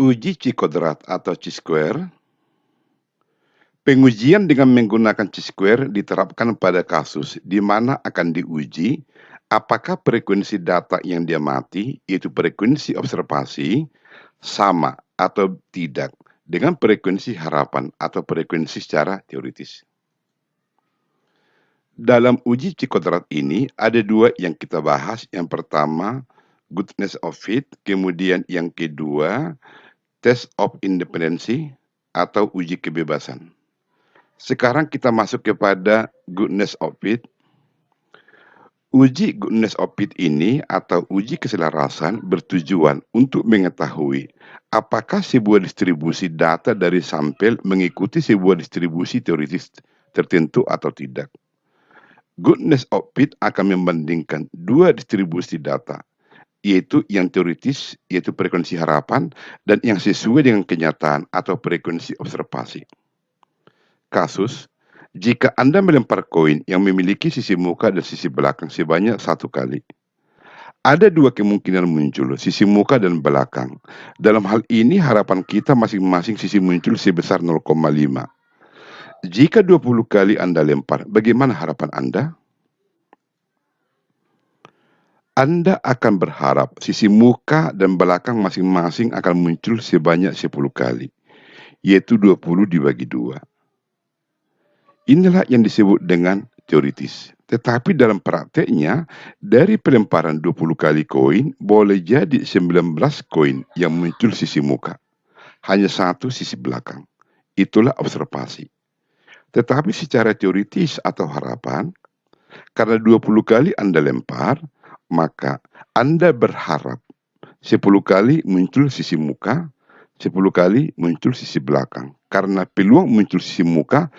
Uji C-kodrat atau C-square. Pengujian dengan menggunakan C-square diterapkan pada kasus di mana akan diuji apakah frekuensi data yang diamati, yaitu frekuensi observasi, sama atau tidak dengan frekuensi harapan atau frekuensi secara teoritis. Dalam uji C-kodrat ini ada dua yang kita bahas. Yang pertama, goodness of fit, kemudian yang kedua, test of independency atau uji kebebasan. Sekarang kita masuk kepada goodness of fit. Uji goodness of fit ini atau uji keselarasan bertujuan untuk mengetahui apakah sebuah distribusi data dari sampel mengikuti sebuah distribusi teoritis tertentu atau tidak. Goodness of fit akan membandingkan dua distribusi data, yaitu yang teoritis, yaitu frekuensi harapan, dan yang sesuai dengan kenyataan atau frekuensi observasi. Kasus, jika Anda melempar koin yang memiliki sisi muka dan sisi belakang sebanyak 1 kali. Ada dua kemungkinan muncul, sisi muka dan belakang. Dalam hal ini harapan kita masing-masing sisi muncul sebesar 0,5. Jika 20 kali Anda lempar, bagaimana harapan Anda? Anda akan berharap sisi muka dan belakang masing-masing akan muncul sebanyak 10 kali, yaitu 20 dibagi 2. Inilah yang disebut dengan teoritis. Tetapi dalam prakteknya, dari pelemparan 20 kali koin, boleh jadi 19 koin yang muncul sisi muka. Hanya satu sisi belakang. Itulah observasi. Tetapi secara teoritis atau harapan, karena 20 kali Anda lempar, maka Anda berharap 10 kali muncul sisi muka, 10 kali muncul sisi belakang. Karena peluang muncul sisi muka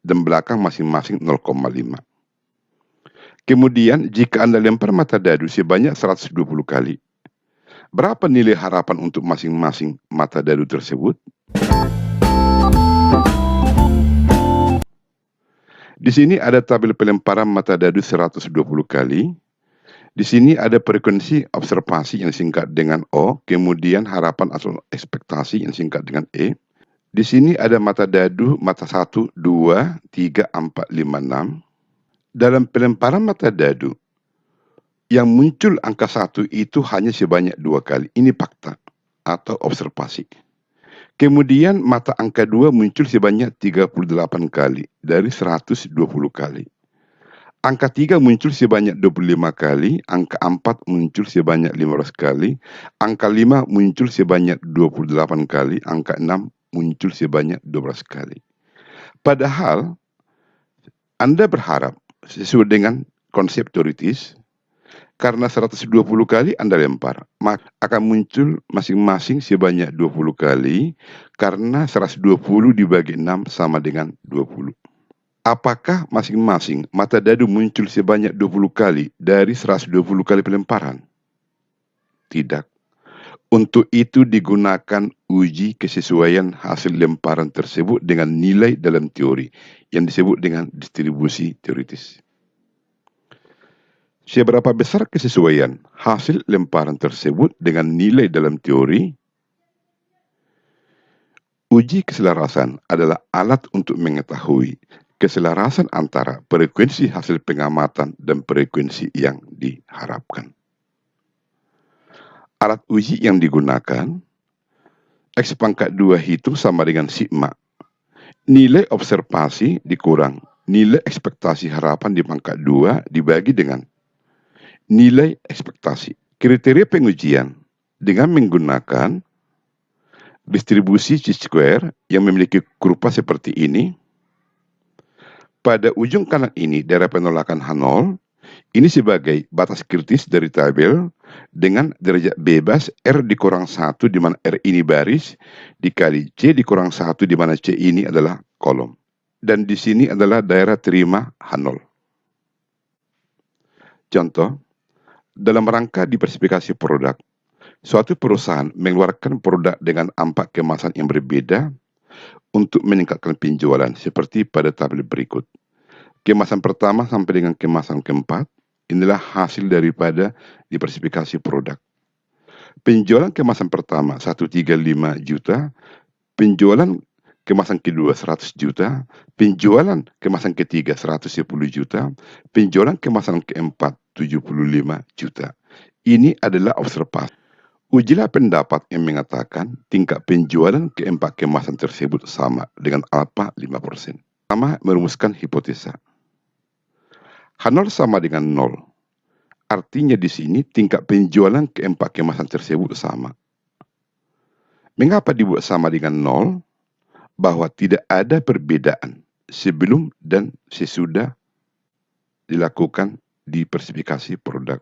dan belakang masing-masing 0,5. Kemudian jika Anda lempar mata dadu sebanyak 120 kali, berapa nilai harapan untuk masing-masing mata dadu tersebut? Di sini ada tabel pelemparan mata dadu 120 kali. Di sini ada frekuensi observasi yang singkat dengan O, kemudian harapan atau ekspektasi yang singkat dengan E. Di sini ada mata dadu, mata 1, 2, 3, 4, 5, 6. Dalam pelemparan mata dadu, yang muncul angka 1 itu hanya sebanyak 2 kali. Ini fakta atau observasi. Kemudian mata angka 2 muncul sebanyak 38 kali dari 120 kali. Angka 3 muncul sebanyak 25 kali, angka 4 muncul sebanyak 15 kali, angka 5 muncul sebanyak 28 kali, angka 6 muncul sebanyak 12 kali. Padahal, Anda berharap sesuai dengan konsep teoritis, karena 120 kali Anda lempar, maka akan muncul masing-masing sebanyak 20 kali, karena 120 dibagi 6 sama dengan 20. Apakah masing-masing mata dadu muncul sebanyak 20 kali dari 120 kali pelemparan? Tidak. Untuk itu digunakan uji kesesuaian hasil lemparan tersebut dengan nilai dalam teori yang disebut dengan distribusi teoritis. Seberapa besar kesesuaian hasil lemparan tersebut dengan nilai dalam teori? Uji keselarasan adalah alat untuk mengetahui keselarasan antara frekuensi hasil pengamatan dan frekuensi yang diharapkan. Alat uji yang digunakan, X pangkat 2 hitung sama dengan sigma. Nilai observasi dikurang nilai ekspektasi harapan di pangkat 2 dibagi dengan nilai ekspektasi. Kriteria pengujian dengan menggunakan distribusi C-square yang memiliki kurva seperti ini. Pada ujung kanan ini daerah penolakan H0, ini sebagai batas kritis dari tabel dengan derajat bebas R dikurang 1 di mana R ini baris, dikali C dikurang 1 di mana C ini adalah kolom. Dan di sini adalah daerah terima H0. Contoh, dalam rangka diversifikasi produk, suatu perusahaan mengeluarkan produk dengan 4 kemasan yang berbeda untuk meningkatkan penjualan seperti pada tabel berikut. Kemasan pertama sampai dengan kemasan keempat, inilah hasil daripada diversifikasi produk. Penjualan kemasan pertama 135 juta, penjualan kemasan kedua 100 juta, penjualan kemasan ketiga 110 juta, penjualan kemasan keempat 75 juta. Ini adalah observasi. Ujilah pendapat yang mengatakan tingkat penjualan keempat kemasan tersebut sama dengan alfa 5%. Pertama, merumuskan hipotesa. H0 sama dengan 0. Artinya di sini tingkat penjualan keempat kemasan tersebut sama. Mengapa dibuat sama dengan 0? Bahwa tidak ada perbedaan sebelum dan sesudah dilakukan diversifikasi produk.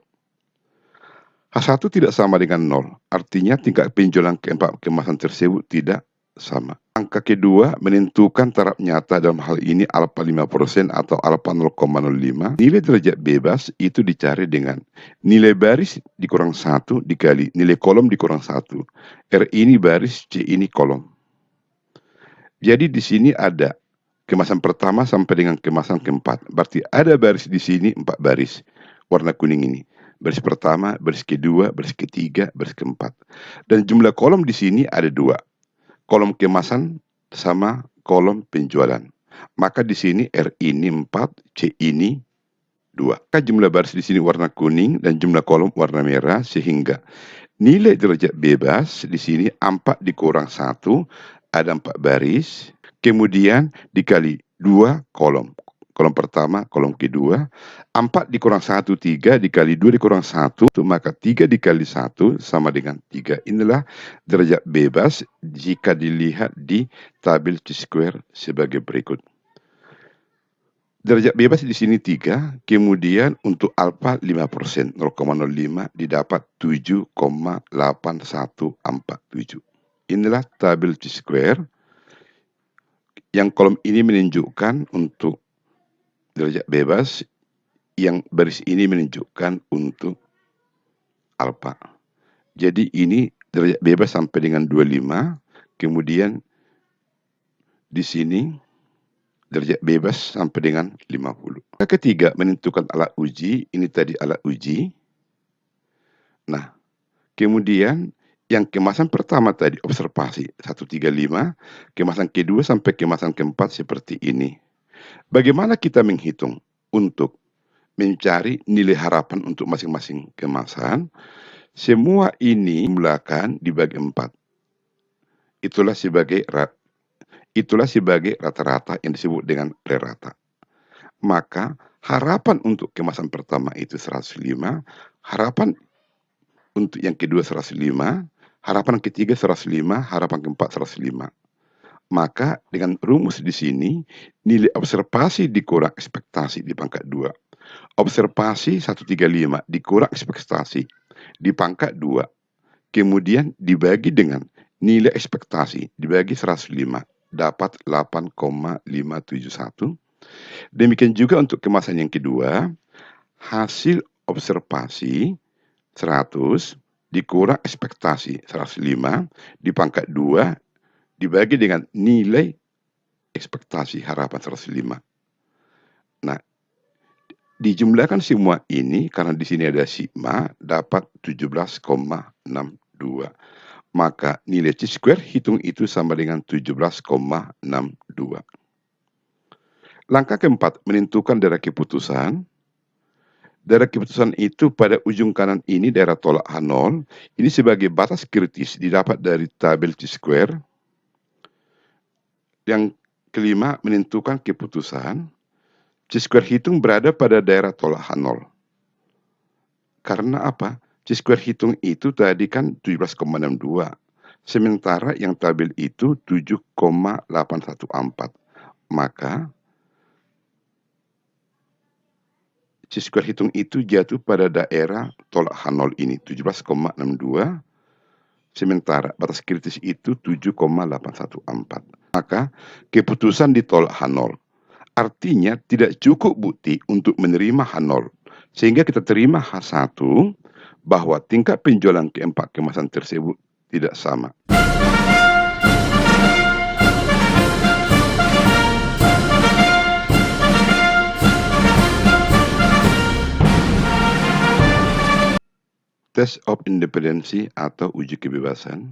H1 tidak sama dengan 0, artinya tingkat penjualan keempat kemasan tersebut tidak sama. Angka kedua menentukan taraf nyata, dalam hal ini alfa 5% atau alfa 0,05. Nilai derajat bebas itu dicari dengan nilai baris dikurang 1 dikali nilai kolom dikurang 1. R ini baris, C ini kolom. Jadi di sini ada kemasan pertama sampai dengan kemasan keempat. Berarti ada baris di sini 4 baris warna kuning ini. Baris pertama, baris kedua, baris ketiga, baris keempat. Dan jumlah kolom di sini ada 2. Kolom kemasan sama kolom penjualan. Maka di sini R ini 4, C ini 2. Maka jumlah baris di sini warna kuning dan jumlah kolom warna merah, sehingga nilai derajat bebas di sini 4 dikurang 1, ada 4 baris, kemudian dikali 2 kolom. Kolom pertama, kolom kedua, 4 dikurang 1, 3, dikali 2 dikurang 1, maka 3 dikali 1 sama dengan 3. Inilah derajat bebas jika dilihat di tabel Chi-square sebagai berikut. Derajat bebas di sini 3, kemudian untuk alfa 5%, 0,05 didapat 7,8147. Inilah tabel Chi-square yang kolom ini menunjukkan untuk derajat bebas, yang baris ini menunjukkan untuk alfa. Jadi ini derajat bebas sampai dengan 25, kemudian di sini derajat bebas sampai dengan 50. Yang ketiga, menentukan alat uji. Ini tadi alat uji. Nah, kemudian yang kemasan pertama tadi observasi 135, kemasan kedua sampai kemasan keempat seperti ini. Bagaimana kita menghitung untuk mencari nilai harapan untuk masing-masing kemasan? Semua ini jumlahkan dibagi 4. Itulah sebagai rata-rata yang disebut dengan prerata. Maka harapan untuk kemasan pertama itu 105, harapan untuk yang kedua 105, harapan ketiga 105, harapan keempat 105. Maka dengan rumus di sini, nilai observasi dikurang ekspektasi di pangkat 2. Observasi 135 dikurang ekspektasi di pangkat 2. Kemudian dibagi dengan nilai ekspektasi dibagi 105, dapat 8,571. Demikian juga untuk kemasan yang kedua, hasil observasi 100 dikurang ekspektasi 105 di pangkat 2 dibagi dengan nilai ekspektasi harapan 105. Nah, dijumlahkan semua ini karena di sini ada sigma dapat 17,62. Maka nilai Chi-square hitung itu sama dengan 17,62. Langkah keempat, menentukan daerah keputusan. Daerah keputusan itu pada ujung kanan ini daerah tolak H0. Ini sebagai batas kritis didapat dari tabel Chi-square. Yang kelima, menentukan keputusan. Chi-square hitung berada pada daerah tolak H0. Karena apa? Chi-square hitung itu tadi kan 17,62. Sementara yang tabel itu 7,814. Maka Chi-square hitung itu jatuh pada daerah tolak H0 ini 17,62. Sementara batas kritis itu 7,814. Maka keputusan ditolak H0. Artinya tidak cukup bukti untuk menerima H0. Sehingga kita terima H1 bahwa tingkat penjualan keempat kemasan tersebut tidak sama. Test of independency atau uji kebebasan.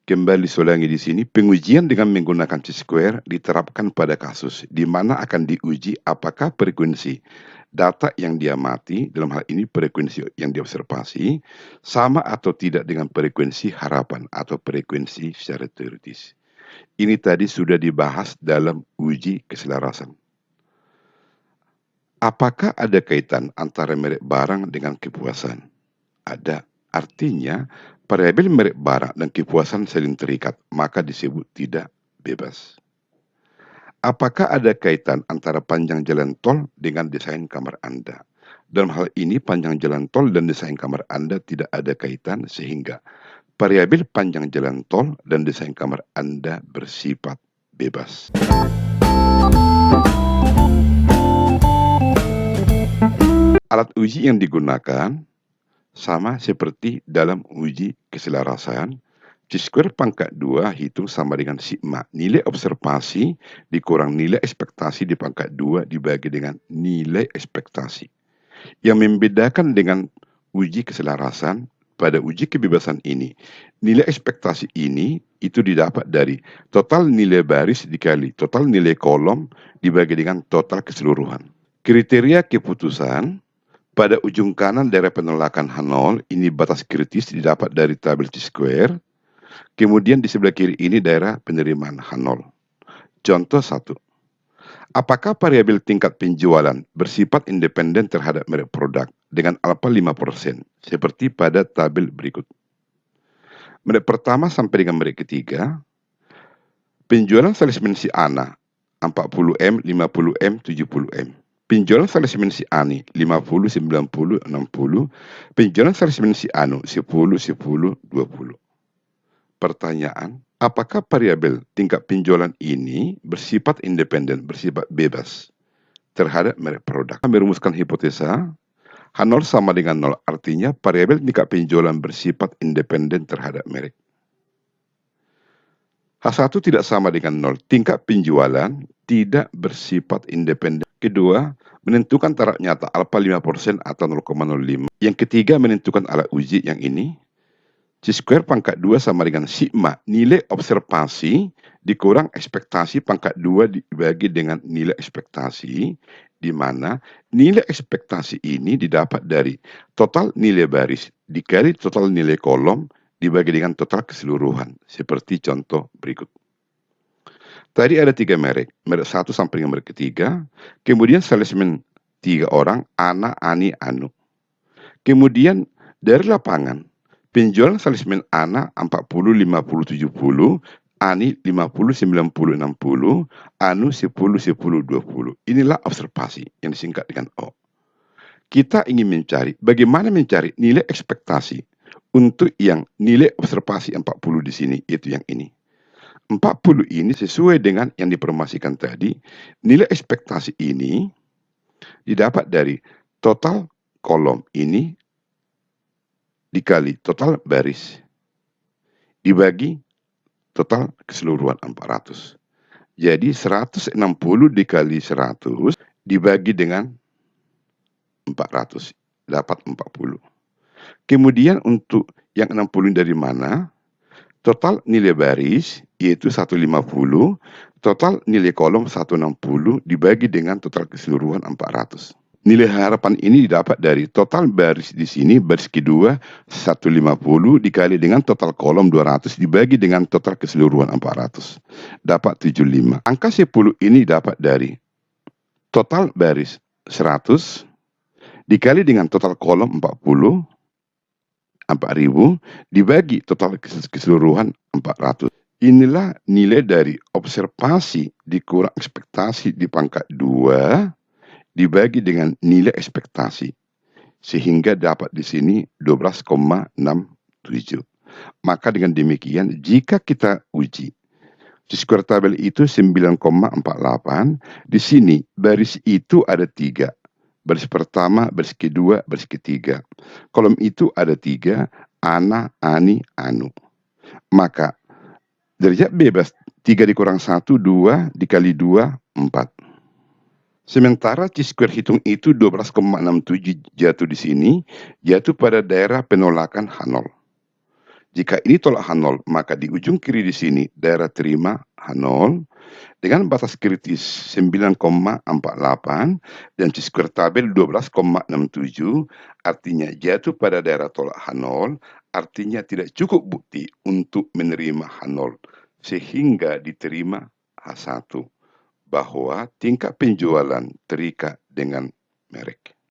Kembali ulangi di sini, pengujian dengan menggunakan Chi-square diterapkan pada kasus di mana akan diuji apakah frekuensi data yang diamati, dalam hal ini frekuensi yang diobservasi, sama atau tidak dengan frekuensi harapan atau frekuensi secara teoritis. Ini tadi sudah dibahas dalam uji keselarasan. Apakah ada kaitan antara merek barang dengan kepuasan? Ada. Artinya, variabel merek barang dan kepuasan saling terikat, maka disebut tidak bebas. Apakah ada kaitan antara panjang jalan tol dengan desain kamar Anda? Dalam hal ini, panjang jalan tol dan desain kamar Anda tidak ada kaitan sehingga variabel panjang jalan tol dan desain kamar Anda bersifat bebas. Alat uji yang digunakan sama seperti dalam uji keselarasan, Chi-square pangkat 2 hitung sama dengan sigma. Nilai observasi dikurang nilai ekspektasi di pangkat 2 dibagi dengan nilai ekspektasi. Yang membedakan dengan uji keselarasan, pada uji kebebasan ini, nilai ekspektasi ini itu didapat dari total nilai baris dikali total nilai kolom dibagi dengan total keseluruhan. Kriteria keputusan pada ujung kanan daerah penolakan H0, ini batas kritis didapat dari tabel Chi-square. Kemudian di sebelah kiri ini daerah penerimaan H0. Contoh 1. Apakah variabel tingkat penjualan bersifat independen terhadap merek produk dengan alfa 5%, seperti pada tabel berikut. Merek pertama sampai dengan merek ketiga, penjualan salesman si Ana 40M, 50M, 70M. Penjualan salesman si Ani 50, 90, 60. Penjualan salesman si Anu 10, 10, 20. Pertanyaan, apakah variabel tingkat penjualan ini bersifat independen, bersifat bebas terhadap merek produk? Merumuskan hipotesa H0 sama dengan 0, artinya variabel tingkat penjualan bersifat independen terhadap merek. H1 tidak sama dengan 0, tingkat penjualan tidak bersifat independen. Kedua, menentukan taraf nyata alfa 5% atau 0,05. Yang ketiga, menentukan alat uji yang ini. Chi-square pangkat 2 sama dengan sigma, nilai observasi dikurang ekspektasi pangkat 2 dibagi dengan nilai ekspektasi, di mana nilai ekspektasi ini didapat dari total nilai baris dikali total nilai kolom dibagi dengan total keseluruhan, seperti contoh berikut. Tadi ada 3 merek 1 sampai dengan merek ketiga, kemudian salesman 3 orang, Ana, Ani, Anu. Kemudian dari lapangan, penjualan salesman Ana 40, 50, 70, Ani 50, 90, 60, Anu 10, 10, 20. Inilah observasi yang disingkat dengan O. Kita ingin mencari, bagaimana mencari nilai ekspektasi untuk yang nilai observasi 40 di sini, yaitu yang ini. 40 ini sesuai dengan yang diinformasikan tadi, nilai ekspektasi ini didapat dari total kolom ini dikali total baris dibagi total keseluruhan 400. Jadi 160 dikali 100 dibagi dengan 400 dapat 40. Kemudian untuk yang 60 dari mana? Total nilai baris yaitu 150, total nilai kolom 160 dibagi dengan total keseluruhan 400. Nilai harapan ini didapat dari total baris di sini, baris kedua 150 dikali dengan total kolom 200 dibagi dengan total keseluruhan 400. Dapat 75. Angka 10 ini dapat dari total baris 100 dikali dengan total kolom 40, 4.000 dibagi total keseluruhan 400. Inilah nilai dari observasi dikurang ekspektasi di pangkat 2 dibagi dengan nilai ekspektasi. Sehingga dapat di sini 12,67. Maka dengan demikian jika kita uji Chi-square tabel itu 9,48, di sini baris itu ada 3. Baris pertama, baris kedua, baris ketiga. Kolom itu ada 3, Ana, Ani, Anu. Maka derajat bebas 3 dikurang 1, 2 dikali 2, 4. Sementara Chi-square hitung itu 12,67 jatuh di sini, jatuh pada daerah penolakan H0. Jika ini tolak H0, maka di ujung kiri di sini daerah terima H0 dengan batas kritis 9,48 dan Chi-square tabel 12,67, artinya jatuh pada daerah tolak H0, artinya tidak cukup bukti untuk menerima H0 sehingga diterima H1, bahwa tingkat penjualan terikat dengan merek.